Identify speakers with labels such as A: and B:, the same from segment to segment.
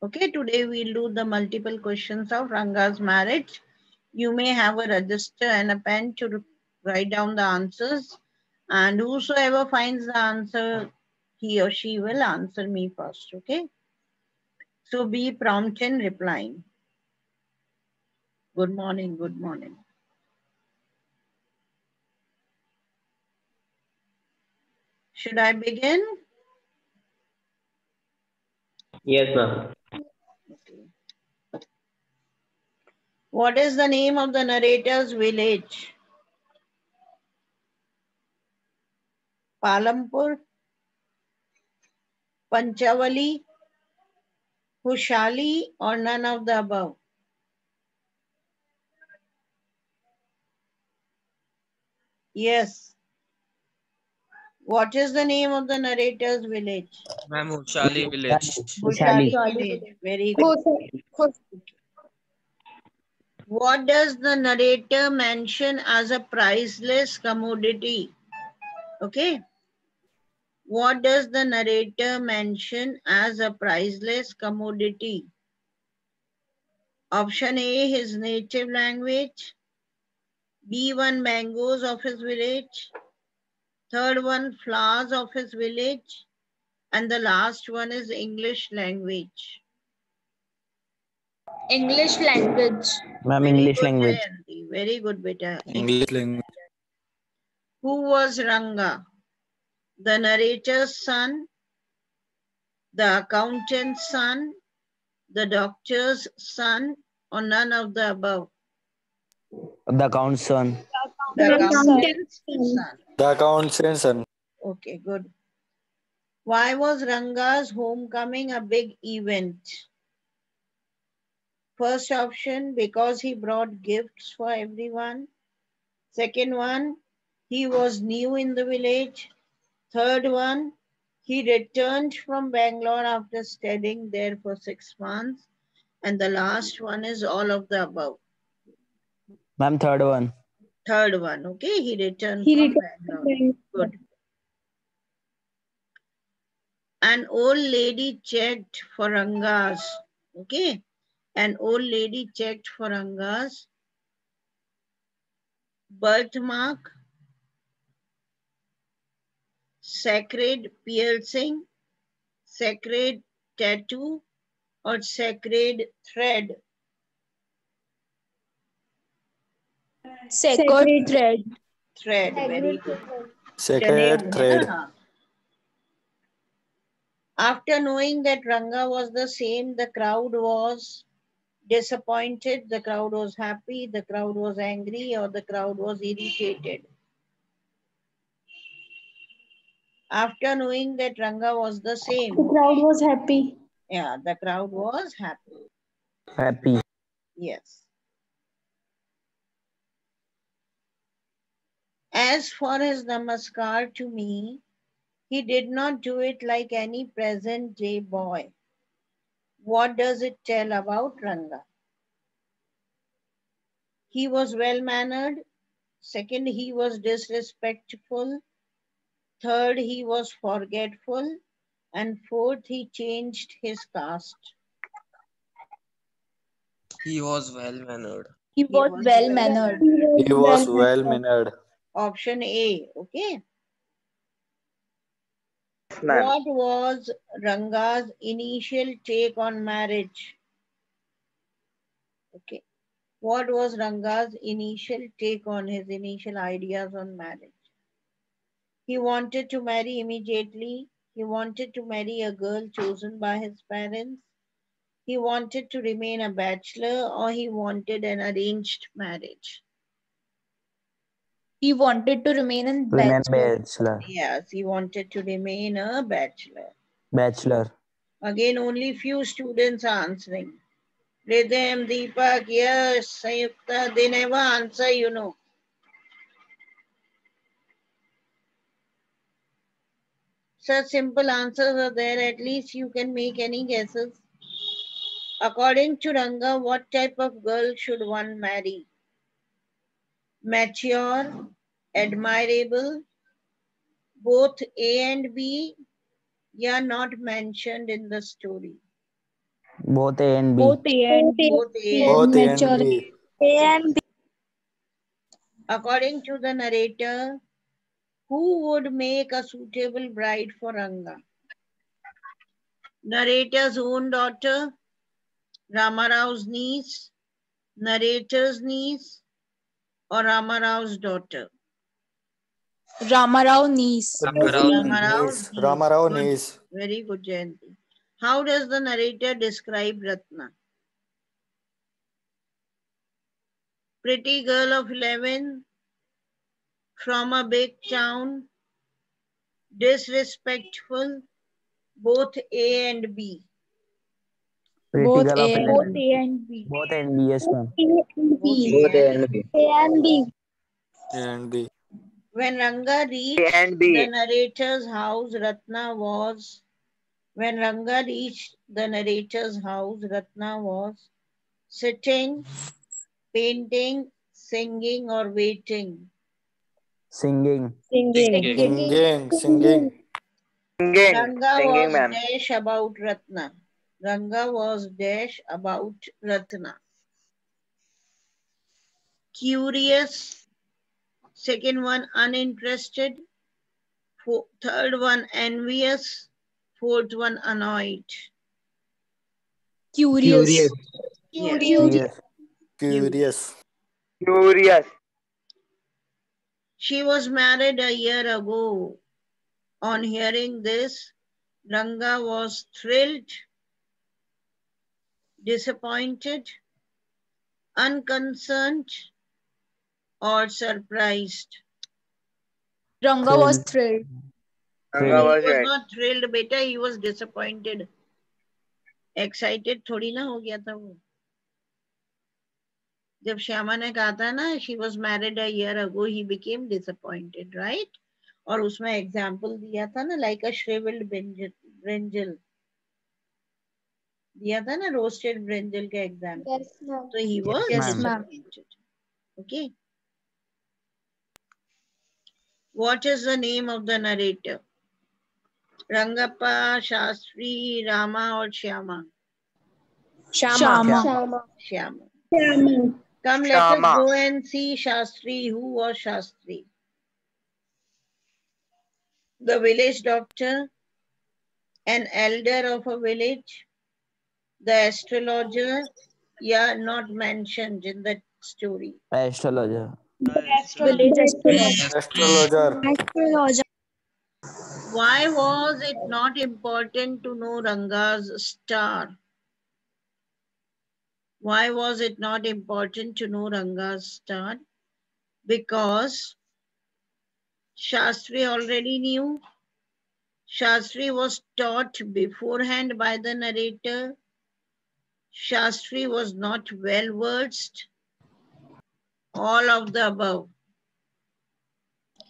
A: Okay, today we'll do the multiple questions of Ranga's marriage. You may have a register and a pen to write down the answers, and whosoever finds the answer, he or she will answer me first. Okay, so be prompt in replying. Good morning, good morning. Should I begin?
B: Yes, ma'am.
A: Okay. What is the name of the narrator's village? Palampur, Panchavali, Hushali, or none of the above? Yes. What is the name of the narrator's village?
C: Ma'am, Ushali village.
A: Hushali
D: Hushali.
A: village. Very good. What does the narrator mention as a priceless commodity? Okay. What does the narrator mention as a priceless commodity? Option A, his native language. B1, mangoes of his village. Third one, flowers of his village. And the last one is English language.
D: English language.
A: Ma'am, English language. Jayanti. Very good, beta.
C: English language.
A: Who was Ranga? The narrator's son, the accountant's son, the doctor's son, or none of the above?
E: The account's son.
A: The accountant's son.
C: The accountant's son.
A: Okay, good. Why was Ranga's homecoming a big event? First option, because he brought gifts for everyone. Second one, he was new in the village. Third one, he returned from Bangalore after studying there for 6 months. And the last one is all of the above.
E: Ma'am, third one.
A: Third one, okay? He returned from Bangalore. Good. An old lady checked for Rangas, okay? An old lady checked for Rangas birthmark, sacred piercing, sacred tattoo, or sacred thread.
D: Sacred thread.
A: Thread, very good.
C: Sacred thread.
A: After knowing that Ranga was the same, the crowd was disappointed, the crowd was happy, the crowd was angry, or the crowd was irritated. After knowing that Ranga was the same.
D: The crowd was happy.
A: Yeah, the crowd was happy.
E: Happy.
A: Yes. As for his namaskar to me, he did not do it like any present day boy. What does it tell about Ranga? He was well mannered. Second, he was disrespectful. Third, he was forgetful. And fourth, he changed his caste.
C: He was well mannered.
D: He was well mannered.
C: He was well mannered.
A: Option A, okay.
B: Ma'am.
A: What was Ranga's initial take on marriage? Okay. What was Ranga's initial take on his initial ideas on marriage? He wanted to marry immediately. He wanted to marry a girl chosen by his parents. He wanted to remain a bachelor, or he wanted an arranged marriage.
D: He wanted to remain in
E: Remain
D: bachelor.
E: bachelor.
A: Yes, he wanted to remain a bachelor.
E: Bachelor.
A: Again, only few students are answering. Rhythm, Deepak, yes, Sayukta, they never answer, you know. Such simple answers are there, at least you can make any guesses. According to Ranga, what type of girl should one marry? Mature, admirable, both A and B, yeah, not mentioned in the story.
E: Both A and B.
D: Both A and B.
A: Both A and
C: Both
A: B.
C: A and
D: Mature.
C: B.
D: A and B.
A: According to the narrator, who would make a suitable bride for Ranga? Narrator's own daughter, Ramarao's niece, narrator's niece, or Ramarao's daughter?
D: Ramarao niece.
A: Ramarao's niece.
C: Ramarao
A: Good.
C: niece.
A: Very good, Jayanti. How does the narrator describe Ratna? Pretty girl of 11, from a big town, disrespectful, both A and B.
E: Pretty
D: Both
E: girl of
D: A.
E: 11.
D: Both A and B.
E: Both A and B, yes, ma'am.
A: Both
B: Both
A: A
B: A
A: and
B: and B.
D: A and B.
C: A and B.
A: When Ranga reached
B: and B.
A: the narrator's house, Ratna was. When Ranga reached the narrator's house, Ratna was sitting, painting, singing, or waiting.
E: Singing.
D: Singing.
C: Singing. Singing.
A: Ranga was
B: ma'am.
A: dash about Ratna. Ranga was dash about Ratna. Curious. Second one, uninterested. Third one, envious. Fourth one, annoyed.
D: Curious.
A: Yes.
E: Curious.
C: Curious.
B: Curious.
A: She was married a year ago. On hearing this, Ranga was thrilled, disappointed, unconcerned, or surprised.
D: Ranga was thrilled.
B: Ranga
A: He
B: was
A: was
B: right.
A: not thrilled, beta, he was disappointed. Excited थोड़ी ना हो गया था वो. जब श्यामा ने कहा था ना, she was married a year ago, he became disappointed, right? और उसमें एग्जाम्पल दिया था ना, like a shriveled brinjal. दिया था ना roasted brinjal का example.
D: Yes, ma'am.
A: So he was
E: Yes, ma'am.
A: disappointed. Okay. What is the name of the narrator? Rangappa, Shastri, Rama, or Shyama?
D: Shama.
A: Shyama. Come, let us
B: Shyama.
A: go and see Shastri. Who was Shastri? The village doctor, an elder of a village, the astrologer, yeah, not mentioned in the story.
E: Astrologer.
D: Village astrologer.
C: Astrologer.
A: Why was it not important to know Ranga's star? Why was it not important to know Ranga's star? Because Shastri already knew. Shastri was taught beforehand by the narrator. Shastri was not well versed. All of the above.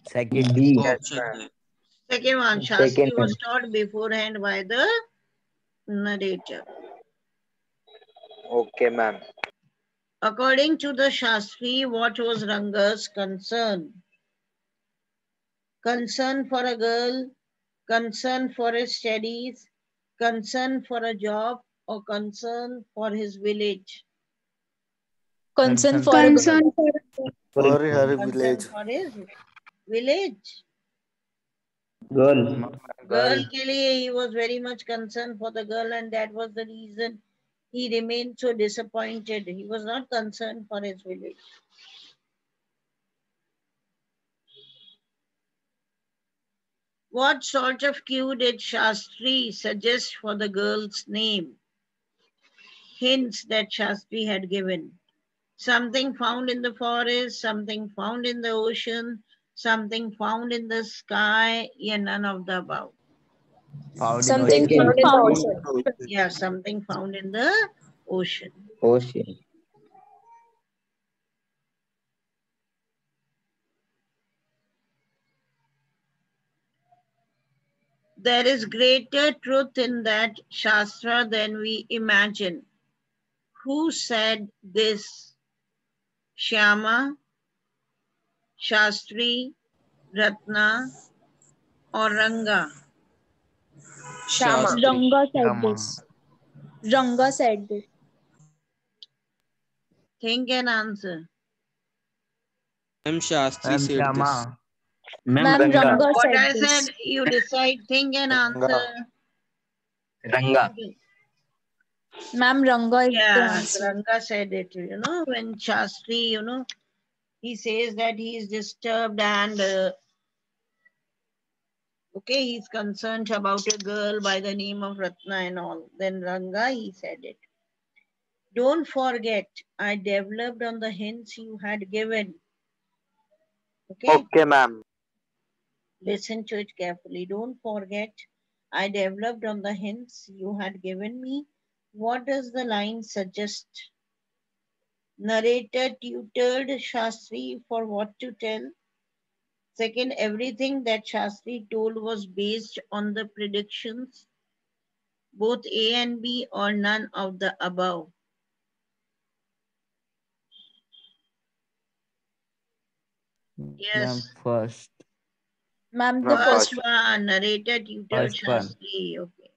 E: Second.
B: B.
A: Second one, Shastri was taught beforehand by the narrator.
B: Okay, ma'am.
A: According to the Shastri, what was Ranga's concern? Concern for a girl, concern for his studies, concern for a job, or concern for his village?
D: Concern for
C: For her
A: Concern
C: village.
A: for his village.
B: Girl.
A: Girl ke liye, he was very much concerned for the girl, and that was the reason he remained so disappointed. He was not concerned for his village. What sort of cue did Shastri suggest for the girl's name? Hints that Shastri had given. Something found in the forest, something found in the ocean, something found in the sky, yeah, none of the above.
D: something found in the ocean.
A: Yeah, something found in the ocean.
B: Ocean.
A: There is greater truth in that Shastra than we imagine. Who said this? Shyama, Shastri, Ratna, or Ranga?
D: Ranga said this. Ranga said it.
A: Think and answer.
F: Ma'am, Shastri
E: Ma'am,
F: said this.
E: Shama.
D: Ma'am,
B: Ranga.
D: Ranga
A: What
D: said
A: I
D: this.
A: said, you decide, think and
C: Ranga.
A: answer.
B: Ranga.
D: Ma'am, Ranga is the
A: Yeah,
D: answer.
A: Ranga said it, when Shastri, he says that he is disturbed and, okay, he's concerned about a girl by the name of Ratna and all. Then Ranga, he said it. Don't forget, I developed on the hints you had given. Okay?
B: Okay, ma'am.
A: Listen to it carefully. Don't forget, I developed on the hints you had given me. What does the line suggest? Narrator tutored Shastri for what to tell. Second, everything that Shastri told was based on the predictions, both A and B or none of the above.
E: Ma'am,
A: Yes.
E: first.
D: Ma'am, the
B: Ma'am,
D: first
A: First one, narrator tutored
E: First one.
A: Shastri. Okay.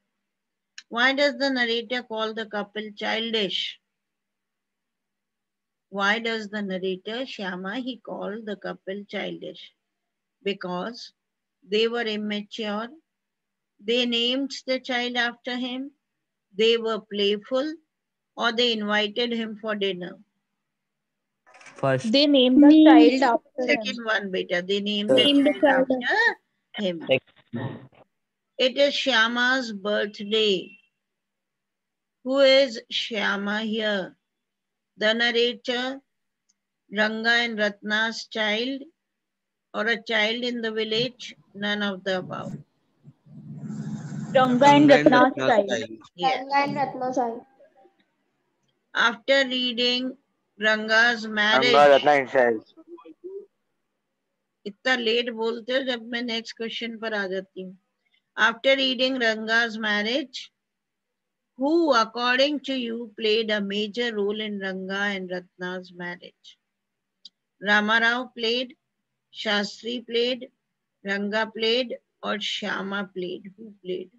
A: Why does the narrator call the couple childish? Why does the narrator, Shyama, he called the couple childish? Because they were immature. They named the child after him. They were playful, or they invited him for dinner.
E: First.
D: they named the child after him.
A: Second one, beta. They named
C: Sir.
A: the child after him. It is Shyama's birthday. Who is Shyama here? The narrator, Ranga and Ratna's child, or a child in the village? None of the above.
D: Ranga and
F: Ranga and
D: Ratna's
F: Ratna's
D: child.
F: child.
A: Yes. After reading Ranga's
B: Ranga,
A: marriage,
B: Ratna and child.
A: इतना late बोलते हो जब मैं next question पर आ जाती हूँ. After reading Ranga's marriage, who, according to you, played a major role in Ranga and Ratna's marriage? Ramarao played, Shastri played, Ranga played, or Shyama played? Who played?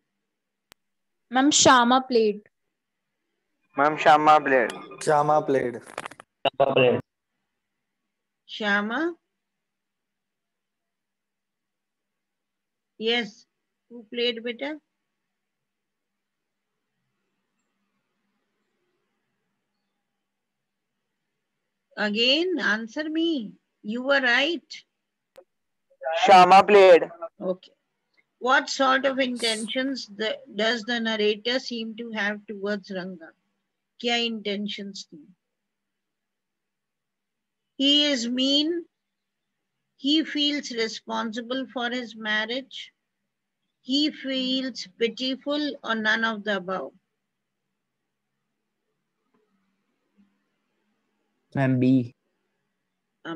D: Ma'am, Shama played.
B: Ma'am, Shama played.
C: Shama played.
A: Shyama? Yes. Who played, beta? Again, answer me. You were right.
B: Shama played.
A: Okay. What sort of intentions does the narrator seem to have towards Ranga? Kya intentions थी? He is mean. He feels responsible for his marriage. He feels pitiful, or none of the above.
E: Ma'am, B.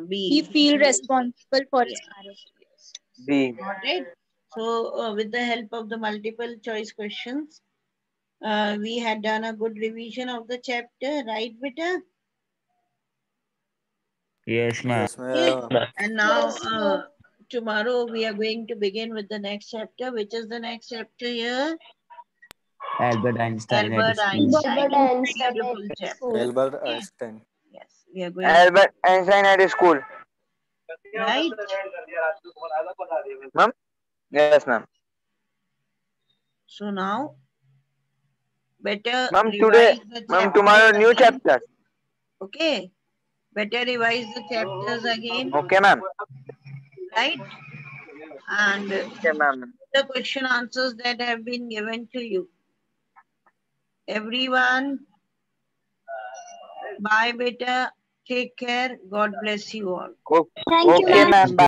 A: B.
D: He feels responsible for his marriage.
B: B.
A: Got it? So, with the help of the multiple choice questions, we had done a good revision of the chapter, right, beta?
E: Yes, ma'am.
C: Yes, ma'am.
A: And now, tomorrow we are going to begin with the next chapter. Which is the next chapter here?
E: Albert Einstein at
A: Albert
E: school.
A: Einstein. Beautiful chapter.
C: Albert
A: Okay.
C: Einstein.
A: Yes, we are going.
B: Albert Einstein at school.
A: Right?
B: Ma'am? Yes, ma'am.
A: So now, better
B: Ma'am,
A: revise
B: today,
A: the
B: ma'am,
A: chapters
B: tomorrow new
A: again.
B: chapter.
A: Okay. Better revise the chapters again.
B: Okay, ma'am.
A: Right? And
B: Okay, ma'am.
A: the question answers that have been given to you. Everyone, bye beta. Take care. God bless you all.
B: Okay, ma'am. Bye.